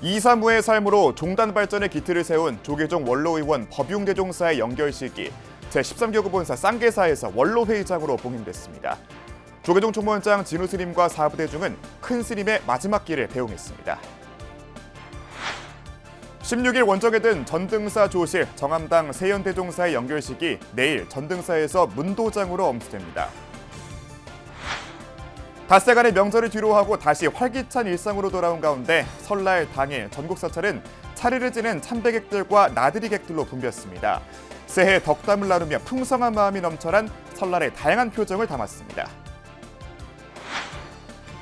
이사무의 삶으로 종단 발전의 기틀을 세운 조계종 원로의원 법융대종사의 연결식이 제13교구 본사 쌍계사에서 원로회의장으로 봉임됐습니다. 조계종 총무원장 진우 스님과 사부대중은 큰 스님의 마지막 길을 배웅했습니다. 16일 원적에 든 전등사 조실 정암당 세연대종사의 연결식이 내일 전등사에서 문도장으로 엄수됩니다. 닷새간의 명절을 뒤로하고 다시 활기찬 일상으로 돌아온 가운데 설날 당일 전국 사찰은 차례를 지는 참배객들과 나들이 객들로 붐볐습니다. 새해 덕담을 나누며 풍성한 마음이 넘쳐난 설날의 다양한 표정을 담았습니다.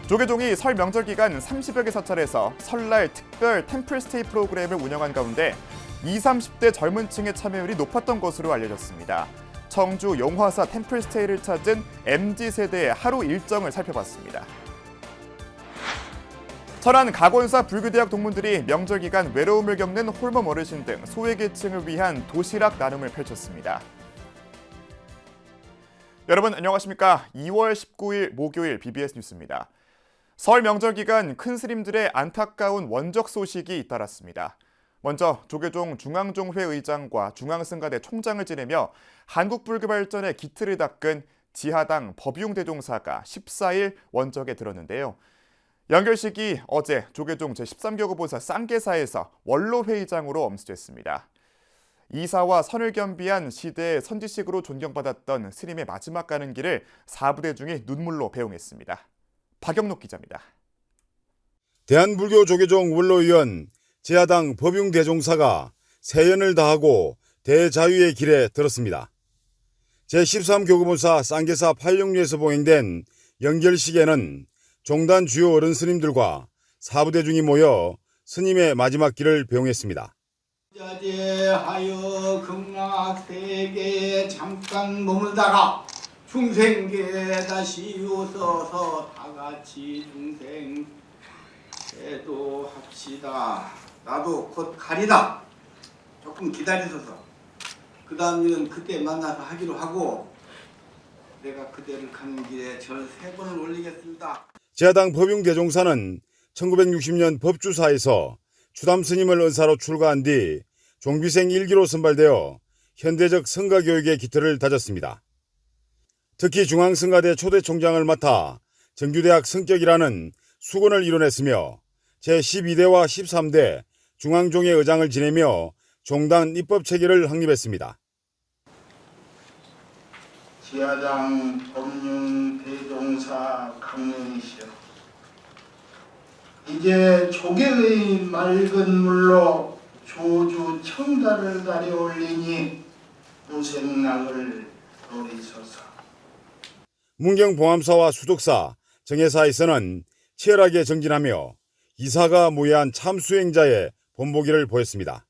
조계종이 설 명절 기간 30여 개 사찰에서 설날 특별 템플스테이 프로그램을 운영한 가운데 20, 30대 젊은 층의 참여율이 높았던 것으로 알려졌습니다. 청주 용화사 템플스테이를 찾은 MZ세대의 하루 일정을 살펴봤습니다. 철안 각원사 불교대학 동문들이 명절 기간 외로움을 겪는 홀몸 어르신 등 소외계층을 위한 도시락 나눔을 펼쳤습니다. 여러분 안녕하십니까? 2월 19일 목요일 BBS 뉴스입니다. 설 명절 기간 큰 스님들의 안타까운 원적 소식이 잇따랐습니다. 먼저 조계종 중앙종회 의장과 중앙승가대 총장을 지내며 한국불교 발전의 기틀을 닦은 지하당 법융대종사가 14일 원적에 들었는데요. 연결식이 어제 조계종 제13교구 본사 쌍계사에서 원로회의장으로 엄수됐습니다. 이사와 선을 겸비한 시대의 선지식으로 존경받았던 스님의 마지막 가는 길을 사부대중이 눈물로 배웅했습니다. 박영록 기자입니다. 대한불교 조계종 원로위원 지하당 법융대종사가 세연을 다하고 대자유의 길에 들었습니다. 제13교구본사 쌍계사 86류에서 봉행된 연결식에는 종단 주요 어른 스님들과 사부대중이 모여 스님의 마지막 길을 배웅했습니다. 자제하여 극락세계에 잠깐 머물다가 중생계 다시 웃어서 다같이 중생 애도합시다. 나도 곧 가리다. 조금 기다리소서. 그 다음 일은 그때 만나서 하기로 하고 내가 그대를 가는 길에 절 3번을 올리겠습니다. 지하당 법융대종사는 1960년 법주사에서 추담스님을 은사로 출가한 뒤 종비생 1기로 선발되어 현대적 성가교육의 기틀을 다졌습니다. 특히 중앙성가대 초대총장을 맡아 정규대학 성격이라는 수건을 이뤄냈으며 제12대와 13대 중앙종회 의장을 지내며 종단 입법체계를 확립했습니다. 지하당 법융대종사 강릉이시여, 이제 조계의 맑은 물로 조주 청달을 달여 올리니 무생락을 노리소서. 문경봉암사와 수덕사, 정회사에서는 치열하게 정진하며 이사가 무예한 참수행자의 본보기를 보였습니다.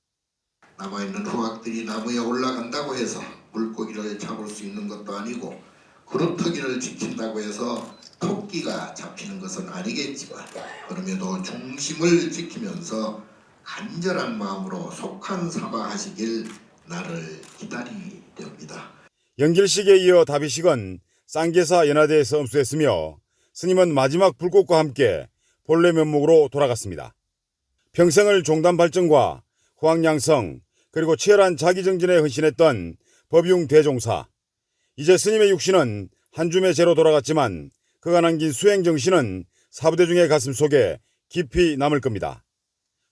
나무에 있는 후학들이 나무에 올라간다고 해서 물고기를 잡을 수 있는 것도 아니고 그루터기를 지킨다고 해서 토끼가 잡히는 것은 아니겠지만, 그럼에도 중심을 지키면서 간절한 마음으로 속한사바하시길 나를 기다리렵니다. 연결식에 이어 다비식은 쌍계사 연화대에서 엄수했으며 스님은 마지막 불꽃과 함께 본래 면목으로 돌아갔습니다. 평생을 종단 발전과 후학양성 그리고 치열한 자기정진에 헌신했던 법융대종사. 이제 스님의 육신은 한 줌의 재로 돌아갔지만 그가 남긴 수행정신은 사부대중의 가슴 속에 깊이 남을 겁니다.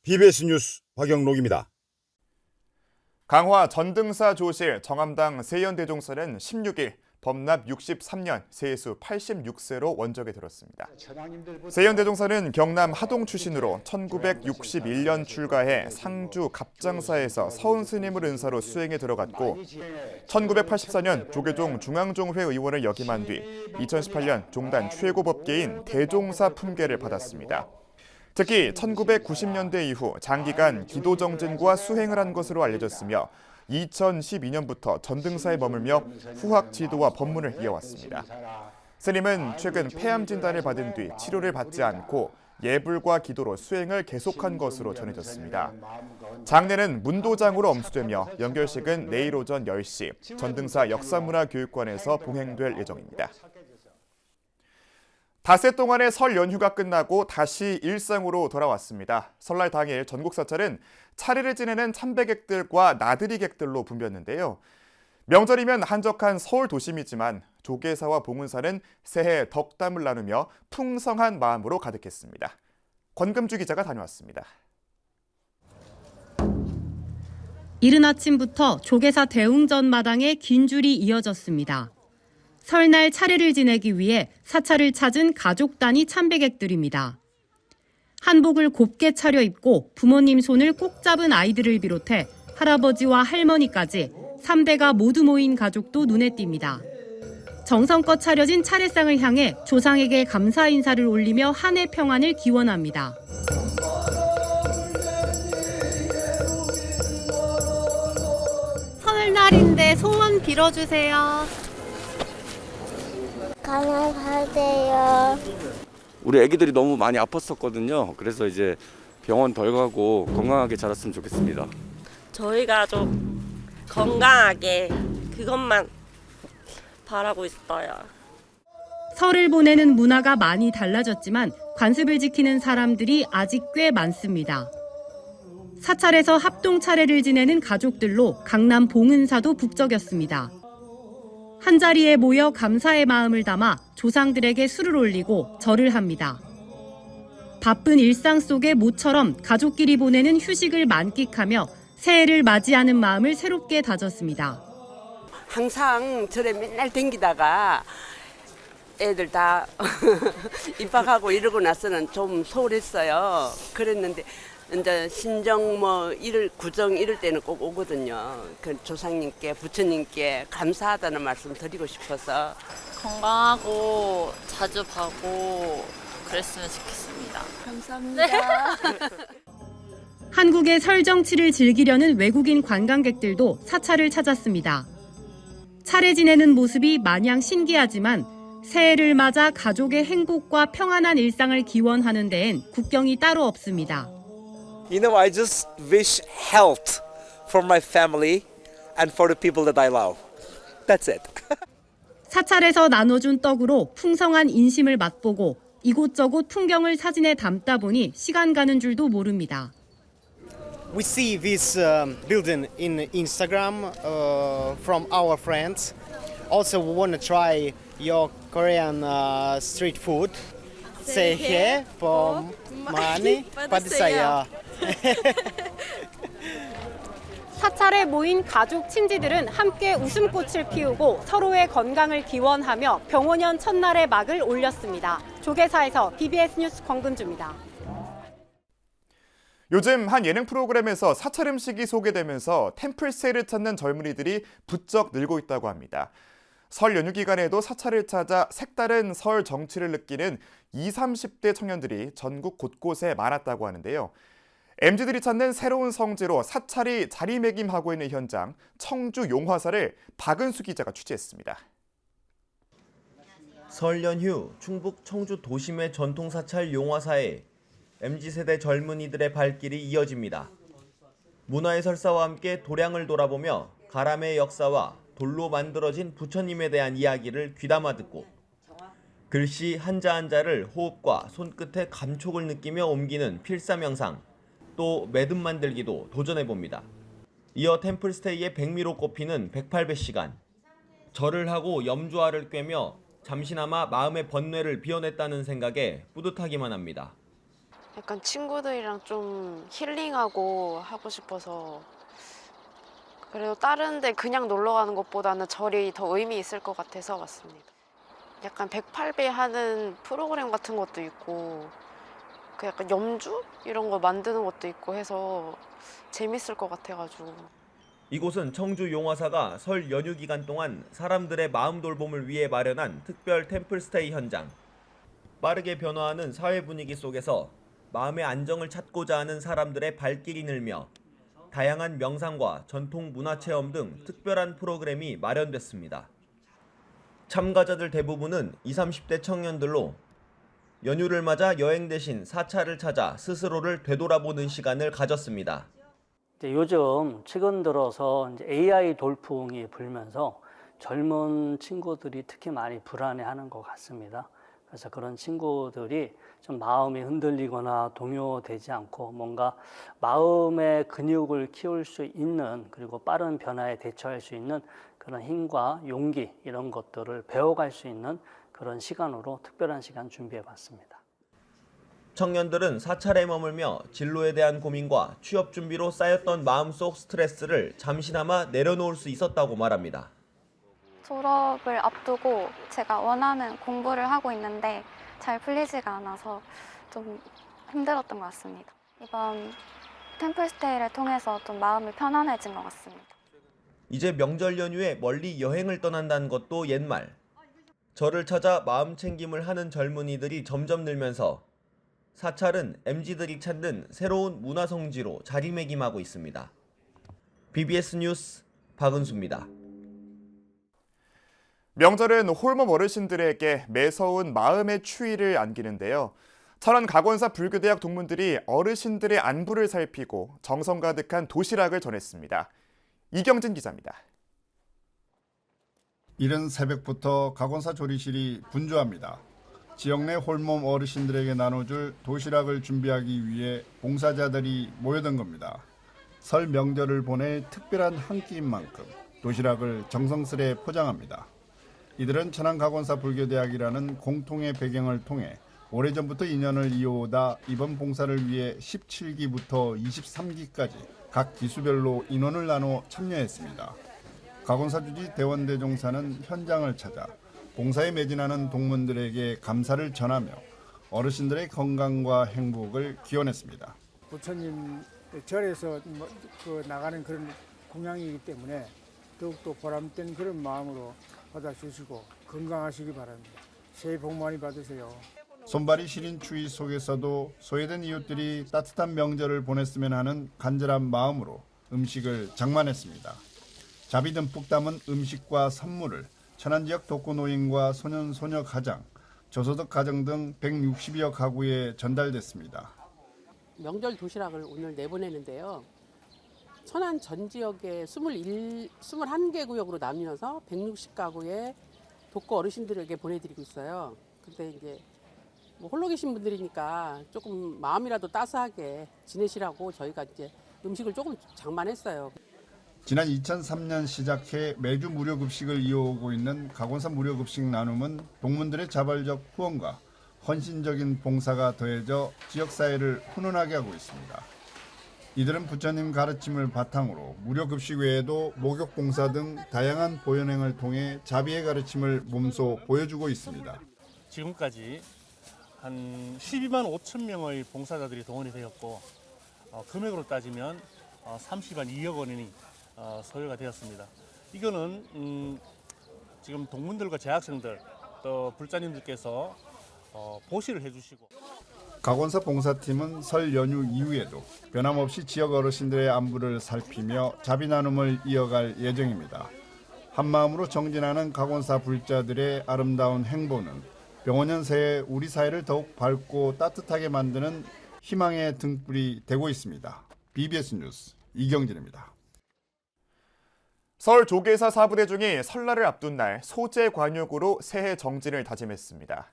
BBS 뉴스 박영록입니다. 강화 전등사 조실 정암당 세연대종사는 16일 법납 63년 세수 86세로 원적에 들었습니다. 세연대종사는 경남 하동 출신으로 1961년 출가해 상주 갑장사에서 서운스님을 은사로 수행에 들어갔고 1984년 조계종 중앙종회 의원을 역임한 뒤 2018년 종단 최고법계인 대종사 품계를 받았습니다. 특히 1990년대 이후 장기간 기도정진과 수행을 한 것으로 알려졌으며 2012년부터 전등사에 머물며 후학 지도와 법문을 이어왔습니다. 스님은 최근 폐암 진단을 받은 뒤 치료를 받지 않고 예불과 기도로 수행을 계속한 것으로 전해졌습니다. 장례는 문도장으로 엄수되며 연결식은 내일 오전 10시 전등사 역사문화교육관에서 봉행될 예정입니다. 닷새 동안의 설 연휴가 끝나고 다시 일상으로 돌아왔습니다. 설날 당일 전국 사찰은 차례를 지내는 참배객들과 나들이 객들로 붐볐는데요. 명절이면 한적한 서울 도심이지만 조계사와 봉은사는 새해 덕담을 나누며 풍성한 마음으로 가득했습니다. 권금주 기자가 다녀왔습니다. 이른 아침부터 조계사 대웅전 마당에 긴 줄이 이어졌습니다. 설날 차례를 지내기 위해 사찰을 찾은 가족 단위 참배객들입니다. 한복을 곱게 차려입고 부모님 손을 꼭 잡은 아이들을 비롯해 할아버지와 할머니까지 3대가 모두 모인 가족도 눈에 띕니다. 정성껏 차려진 차례상을 향해 조상에게 감사 인사를 올리며 한 해 평안을 기원합니다. 설날인데 소원 빌어주세요. 건강하세요. 우리 애기들이 너무 많이 아팠었거든요. 그래서 이제 병원 덜 가고 건강하게 자랐으면 좋겠습니다. 저희가 좀 건강하게 그것만 바라고 있어요. 설을 보내는 문화가 많이 달라졌지만 관습을 지키는 사람들이 아직 꽤 많습니다. 사찰에서 합동 차례를 지내는 가족들로 강남 봉은사도 북적였습니다. 한자리에 모여 감사의 마음을 담아 조상들에게 술을 올리고 절을 합니다. 바쁜 일상 속의 모처럼 가족끼리 보내는 휴식을 만끽하며 새해를 맞이하는 마음을 새롭게 다졌습니다. 항상 절에 맨날 댕기다가 애들 다 입학하고 이러고 나서는 좀 소홀했어요. 그랬는데 이제 신정 구정 이럴 때는 꼭 오거든요. 그 조상님께 부처님께 감사하다는 말씀 드리고 싶어서 건강하고 자주 봐고 그랬으면 좋겠습니다. 감사합니다. 한국의 설 정치를 즐기려는 외국인 관광객들도 사찰을 찾았습니다. 차례 지내는 모습이 마냥 신기하지만 새해를 맞아 가족의 행복과 평안한 일상을 기원하는 데엔 국경이 따로 없습니다. You know, I just wish health for my family and for the people that I love. That's it. 사찰에서 나눠준 떡으로 풍성한 인심을 맛보고 이곳저곳 풍경을 사진에 담다 보니 시간 가는 줄도 모릅니다. We see this building in Instagram from our friends. Also, we want to try your Korean street food. 새해 복 많이 받으세요. 사찰에 모인 가족 친지들은 함께 웃음꽃을 피우고 서로의 건강을 기원하며 병원년 첫날의 막을 올렸습니다. 조계사에서 BBS 뉴스 권금주입니다. 요즘 한 예능 프로그램에서 사찰 음식이 소개되면서 템플스테이를 찾는 젊은이들이 부쩍 늘고 있다고 합니다. 설 연휴 기간에도 사찰을 찾아 색다른 설 정취를 느끼는 20, 30대 청년들이 전국 곳곳에 많았다고 하는데요. MZ들이 찾는 새로운 성지로 사찰이 자리매김하고 있는 현장, 청주 용화사를 박은수 기자가 취재했습니다. 설 연휴 충북 청주 도심의 전통 사찰 용화사에 MZ세대 젊은이들의 발길이 이어집니다. 문화의 설사와 함께 도량을 돌아보며 가람의 역사와 돌로 만들어진 부처님에 대한 이야기를 귀담아 듣고 글씨 한자 한자를 호흡과 손끝에 감촉을 느끼며 옮기는 필사명상, 또 매듭 만들기도 도전해봅니다. 이어 템플스테이의 백미로 꼽히는 108배 시간, 절을 하고 염주알을 꿰며 잠시나마 마음의 번뇌를 비워냈다는 생각에 뿌듯하기만 합니다. 약간 친구들이랑 좀 힐링하고 하고 싶어서 그래도 다른 데 그냥 놀러 가는 것보다는 절이 더 의미 있을 것 같아서 왔습니다. 약간 108배 하는 프로그램 같은 것도 있고 그 약간 염주? 이런 거 만드는 것도 있고 해서 재밌을 것 같아가지고. 이곳은 청주 용화사가 설 연휴 기간 동안 사람들의 마음 돌봄을 위해 마련한 특별 템플스테이 현장. 빠르게 변화하는 사회 분위기 속에서 마음의 안정을 찾고자 하는 사람들의 발길이 늘며 다양한 명상과 전통 문화체험 등 특별한 프로그램이 마련됐습니다. 참가자들 대부분은 20, 30대 청년들로 연휴를 맞아 여행 대신 사찰을 찾아 스스로를 되돌아보는 시간을 가졌습니다. 요즘 최근 들어서 이제 AI 돌풍이 불면서 젊은 친구들이 특히 많이 불안해하는 것 같습니다. 그래서 그런 친구들이 좀 마음이 흔들리거나 동요되지 않고 뭔가 마음의 근육을 키울 수 있는, 그리고 빠른 변화에 대처할 수 있는 그런 힘과 용기, 이런 것들을 배워갈 수 있는 그런 시간으로 특별한 시간 준비해 봤습니다. 청년들은 사찰에 머물며 진로에 대한 고민과 취업 준비로 쌓였던 마음속 스트레스를 잠시나마 내려놓을 수 있었다고 말합니다. 졸업을 앞두고 제가 원하는 공부를 하고 있는데 잘 풀리지가 않아서 좀 힘들었던 것 같습니다. 이번 템플스테이를 통해서 좀 마음이 편안해진 것 같습니다. 이제 명절 연휴에 멀리 여행을 떠난다는 것도 옛말. 절을 찾아 마음 챙김을 하는 젊은이들이 점점 늘면서 사찰은 MZ들이 찾는 새로운 문화 성지로 자리매김하고 있습니다. BBS 뉴스 박은수입니다. 명절은 홀몸 어르신들에게 매서운 마음의 추위를 안기는데요. 철원 각원사 불교대학 동문들이 어르신들의 안부를 살피고 정성 가득한 도시락을 전했습니다. 이경진 기자입니다. 이른 새벽부터 각원사 조리실이 분주합니다. 지역 내 홀몸 어르신들에게 나눠줄 도시락을 준비하기 위해 봉사자들이 모여든 겁니다. 설 명절을 보낼 특별한 한 끼인 만큼 도시락을 정성스레 포장합니다. 이들은 천안 각원사 불교대학이라는 공통의 배경을 통해 오래전부터 인연을 이어오다 이번 봉사를 위해 17기부터 23기까지 각 기수별로 인원을 나눠 참여했습니다. 각원사 주지 대원대종사는 현장을 찾아 봉사에 매진하는 동문들에게 감사를 전하며 어르신들의 건강과 행복을 기원했습니다. 부처님 절에서 나가는 그런 공양이기 때문에 더욱더 보람된 그런 마음으로 받아주시고 건강하시기 바랍니다. 새해 복 많이 받으세요. 손발이 시린 추위 속에서도 소외된 이웃들이 따뜻한 명절을 보냈으면 하는 간절한 마음으로 음식을 장만했습니다. 자비 듬뿍 담은 음식과 선물을 천안 지역 독거노인과 소년 소녀 가장, 저소득 가정 등 160여 가구에 전달됐습니다. 명절 도시락을 오늘 내보내는데요. 천안 전 지역에 21개 구역으로 나뉘어서 160가구의 독거 어르신들에게 보내드리고 있어요. 근데 이제 홀로 계신 분들이니까 조금 마음이라도 따스하게 지내시라고 저희가 이제 음식을 조금 장만했어요. 지난 2003년 시작해 매주 무료급식을 이어오고 있는 각원사 무료급식 나눔은 동문들의 자발적 후원과 헌신적인 봉사가 더해져 지역사회를 훈훈하게 하고 있습니다. 이들은 부처님 가르침을 바탕으로 무료급식 외에도 목욕봉사 등 다양한 보현행을 통해 자비의 가르침을 몸소 보여주고 있습니다. 지금까지 한 12만 5천 명의 봉사자들이 동원이 되었고 금액으로 따지면 30만 2억 원이 소요가 되었습니다. 이거는 지금 동문들과 재학생들 또 불자님들께서 보시를 해주시고 각원사 봉사팀은 설 연휴 이후에도 변함없이 지역 어르신들의 안부를 살피며 자비 나눔을 이어갈 예정입니다. 한마음으로 정진하는 각원사 불자들의 아름다운 행보는 병원년 새해 우리 사회를 더욱 밝고 따뜻하게 만드는 희망의 등불이 되고 있습니다. BBS 뉴스 이경진입니다. 서울 조계사 사부대중이 설날을 앞둔 날 소제 관욕으로 새해 정진을 다짐했습니다.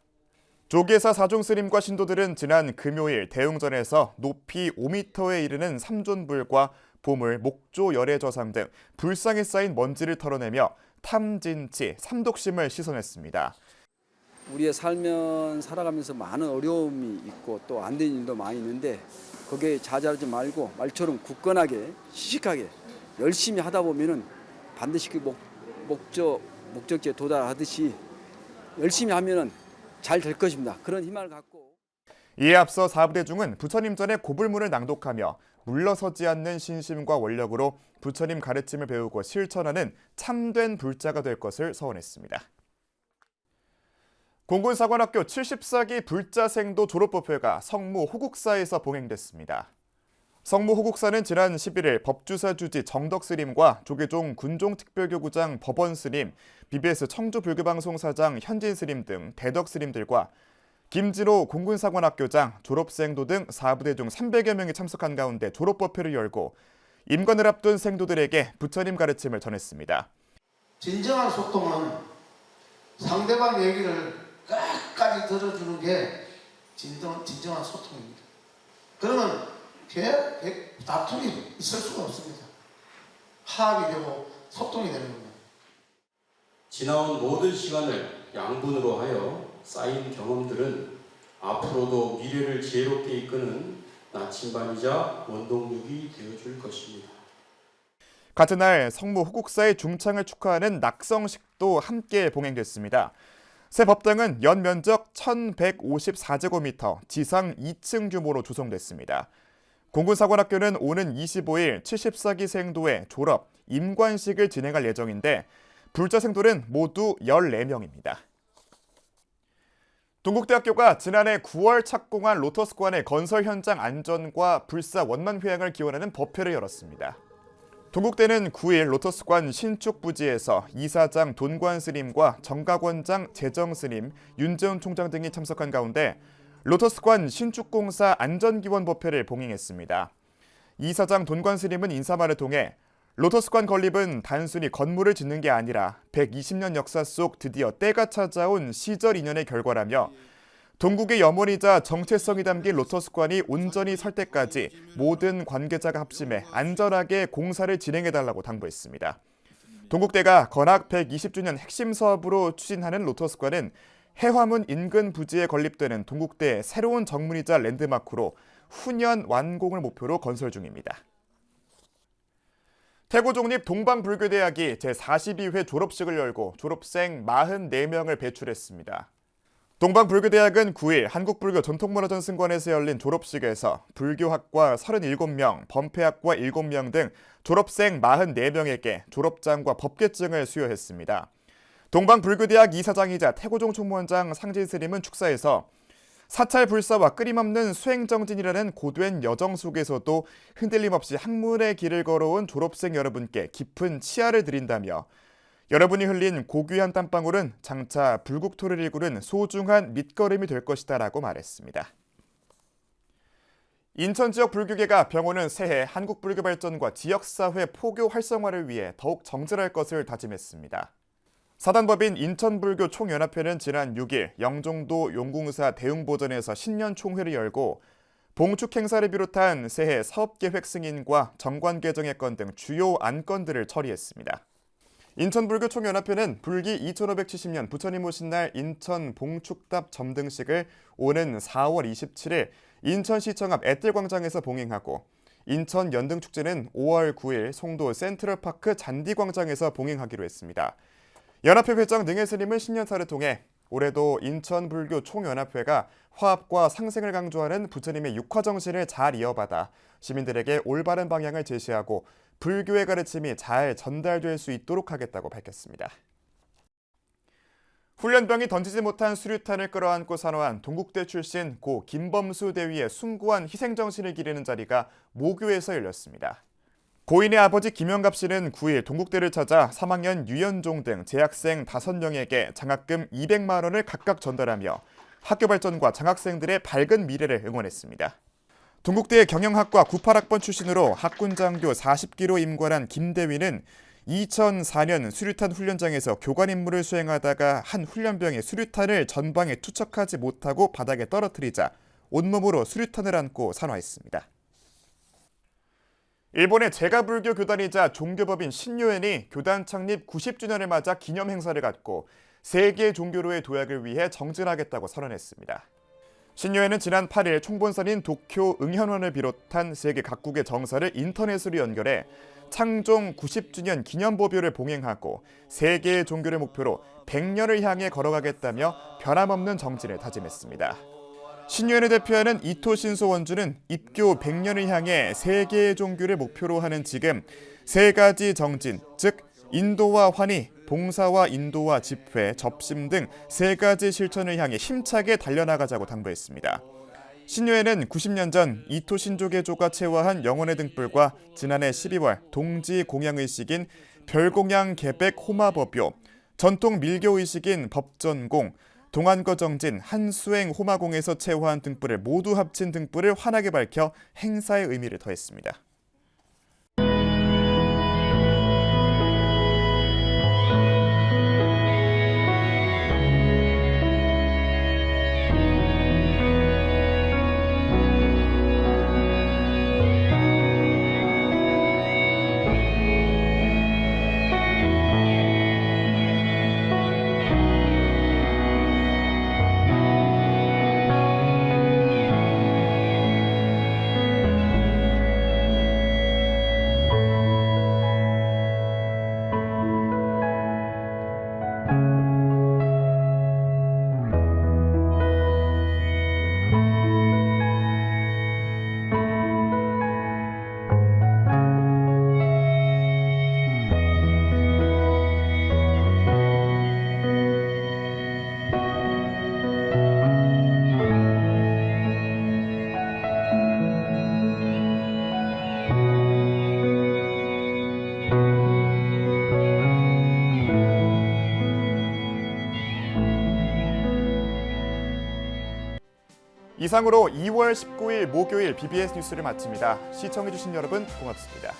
조계사 사종스님과 신도들은 지난 금요일 대웅전에서 높이 5m에 이르는 삼존불과 보물, 목조, 열애저상 등 불상에 쌓인 먼지를 털어내며 탐진치, 삼독심을 시선했습니다. 우리의 살아가면서 많은 어려움이 있고 또 안 되는 일도 많이 있는데 거기에 좌절하지 말고 말처럼 굳건하게 시식하게 열심히 하다 보면은 반드시 그 목적지에 도달하듯이 열심히 하면은 잘 될 것입니다. 그런 희망을 갖고. 이에 앞서 사부대중은 부처님 전에 고불문을 낭독하며 물러서지 않는 신심과 원력으로 부처님 가르침을 배우고 실천하는 참된 불자가 될 것을 서원했습니다. 공군사관학교 74기 불자생도 졸업법회가 성무 호국사에서 봉행됐습니다. 성무 호국사는 지난 11일 법주사 주지 정덕스님과 조계종 군종특별교구장 법원스님, BBS 청주불교방송사장 현진스님 등 대덕스님들과 김진호 공군사관학교장, 졸업생도 등 사부대 중 300여 명이 참석한 가운데 졸업법회를 열고 임관을 앞둔 생도들에게 부처님 가르침을 전했습니다. 진정한 소통은 상대방 얘기를 끝까지 들어주는 게 진정한 소통입니다. 그러면 다툼이 있을 수가 없습니다. 화합이 되고 소통이 되는 겁니다. 지나온 모든 시간을 양분으로 하여 쌓인 경험들은 앞으로도 미래를 지혜롭게 이끄는 나침반이자 원동력이 되어줄 것입니다. 같은 날 성모 후국사의 중창을 축하하는 낙성식도 함께 봉행됐습니다. 새 법당은 연면적 1154제곱미터, 지상 2층 규모로 조성됐습니다. 공군사관학교는 오는 25일 74기 생도의 졸업, 임관식을 진행할 예정인데 불자 생도는 모두 14명입니다. 동국대학교가 지난해 9월 착공한 로터스관의 건설 현장 안전과 불사 원만 회항을 기원하는 법회를 열었습니다. 동국대는 9일 로터스관 신축 부지에서 이사장 돈관 스님과 정각원장 재정 스님, 윤재훈 총장 등이 참석한 가운데 로터스관 신축공사 안전기원 법회를 봉행했습니다. 이사장 돈관 스님은 인사말을 통해 로터스관 건립은 단순히 건물을 짓는 게 아니라 120년 역사 속 드디어 때가 찾아온 시절 인연의 결과라며 동국의 염원이자 정체성이 담긴 로터스관이 온전히 설 때까지 모든 관계자가 합심해 안전하게 공사를 진행해달라고 당부했습니다. 동국대가 건학 120주년 핵심 사업으로 추진하는 로터스관은 해화문 인근 부지에 건립되는 동국대의 새로운 정문이자 랜드마크로 후년 완공을 목표로 건설 중입니다. 태고종립 동방불교대학이 제42회 졸업식을 열고 졸업생 44명을 배출했습니다. 동방불교대학은 9일 한국불교 전통문화전승관에서 열린 졸업식에서 불교학과 37명, 범패학과 7명 등 졸업생 44명에게 졸업장과 법계증을 수여했습니다. 동방불교대학 이사장이자 태고종 총무원장 상진스님은 축사에서 사찰 불사와 끊임없는 수행정진이라는 고된 여정 속에서도 흔들림 없이 학문의 길을 걸어온 졸업생 여러분께 깊은 치하를 드린다며 여러분이 흘린 고귀한 땀방울은 장차 불국토를 일구는 소중한 밑거름이 될 것이다 라고 말했습니다. 인천 지역 불교계가 병원은 새해 한국불교 발전과 지역사회 포교 활성화를 위해 더욱 정진할 것을 다짐했습니다. 사단법인 인천불교 총연합회는 지난 6일 영종도 용궁사 대웅보전에서 신년 총회를 열고 봉축 행사를 비롯한 새해 사업계획 승인과 정관 개정의 건 등 주요 안건들을 처리했습니다. 인천불교 총연합회는 불기 2570년 부처님 오신 날 인천 봉축답 점등식을 오는 4월 27일 인천시청 앞 애뜰광장에서 봉행하고 인천 연등축제는 5월 9일 송도 센트럴파크 잔디광장에서 봉행하기로 했습니다. 연합회 회장 능혜 스님은 신년사를 통해 올해도 인천불교 총연합회가 화합과 상생을 강조하는 부처님의 육화정신을 잘 이어받아 시민들에게 올바른 방향을 제시하고 불교의 가르침이 잘 전달될 수 있도록 하겠다고 밝혔습니다. 훈련병이 던지지 못한 수류탄을 끌어안고 산호한 동국대 출신 고 김범수 대위의 숭고한 희생정신을 기리는 자리가 모교에서 열렸습니다. 고인의 아버지 김영갑 씨는 9일 동국대를 찾아 3학년 유연종 등 재학생 5명에게 장학금 200만 원을 각각 전달하며 학교 발전과 장학생들의 밝은 미래를 응원했습니다. 동국대의 경영학과 98학번 출신으로 학군장교 40기로 임관한 김 대위는 2004년 수류탄 훈련장에서 교관 임무를 수행하다가 한 훈련병이 수류탄을 전방에 투척하지 못하고 바닥에 떨어뜨리자 온몸으로 수류탄을 안고 산화했습니다. 일본의 제가불교 교단이자 종교법인 신유엔이 교단 창립 90주년을 맞아 기념 행사를 갖고 세계 종교로의 도약을 위해 정진하겠다고 선언했습니다. 신유엔은 지난 8일 총본산인 도쿄 응현원을 비롯한 세계 각국의 정사를 인터넷으로 연결해 창종 90주년 기념보표를 봉행하고 세계의 종교를 목표로 100년을 향해 걸어가겠다며 변함없는 정진을 다짐했습니다. 신유엔을 대표하는 이토 신소 원주는 입교 100년을 향해 세계의 종교를 목표로 하는 지금 세 가지 정진, 즉 인도와 환희, 봉사와 인도와 집회, 접심 등 세 가지 실천을 향해 힘차게 달려나가자고 당부했습니다. 신유엔은 90년 전 이토 신조개조가 채화한 영혼의 등불과 지난해 12월 동지 공양의식인 별공양 개백 호마법요, 전통 밀교의식인 법전공, 동안거 정진 한수행 호마공에서 채화한 등불을 모두 합친 등불을 환하게 밝혀 행사의 의미를 더했습니다. 이상으로 2월 19일 목요일 BBS 뉴스를 마칩니다. 시청해주신 여러분 고맙습니다.